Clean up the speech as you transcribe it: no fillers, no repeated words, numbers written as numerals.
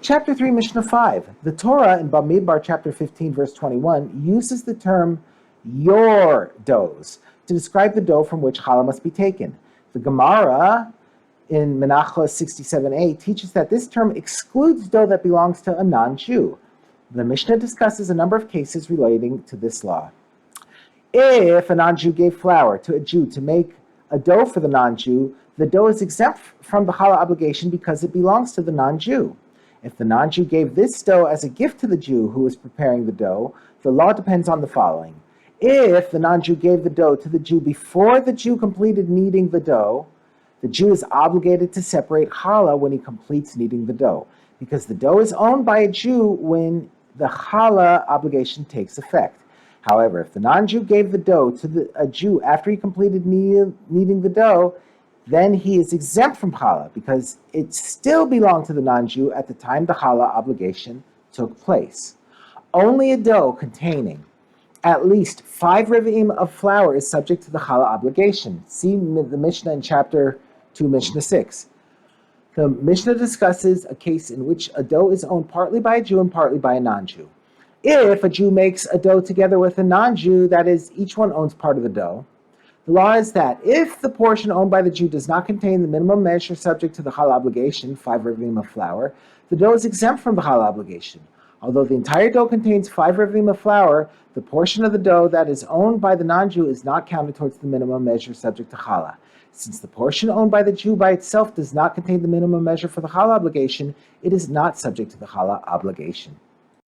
Chapter 3, Mishnah 5. The Torah in Bamidbar, chapter 15, verse 21, uses the term your doughs to describe the dough from which challah must be taken. The Gemara in Menachos 67a teaches that this term excludes dough that belongs to a non-Jew. The Mishnah discusses a number of cases relating to this law. If a non-Jew gave flour to a Jew to make a dough for the non-Jew, the dough is exempt from the challah obligation because it belongs to the non-Jew. If the non-Jew gave this dough as a gift to the Jew who was preparing the dough, the law depends on the following. If the non-Jew gave the dough to the Jew before the Jew completed kneading the dough, the Jew is obligated to separate challah when he completes kneading the dough, because the dough is owned by a Jew when the challah obligation takes effect. However, if the non-Jew gave the dough to a Jew after he completed kneading the dough, then he is exempt from challah because it still belonged to the non-Jew at the time the challah obligation took place. Only a dough containing at least 5 rev'im of flour is subject to the challah obligation. See the Mishnah in chapter 2, Mishnah 6. The Mishnah discusses a case in which a dough is owned partly by a Jew and partly by a non-Jew. If a Jew makes a dough together with a non-Jew, that is, each one owns part of the dough, the law is that if the portion owned by the Jew does not contain the minimum measure subject to the challah obligation, 5 rev'im of flour, the dough is exempt from the challah obligation. Although the entire dough contains 5 rev'im of flour, the portion of the dough that is owned by the non-Jew is not counted towards the minimum measure subject to challah. Since the portion owned by the Jew by itself does not contain the minimum measure for the challah obligation, it is not subject to the challah obligation.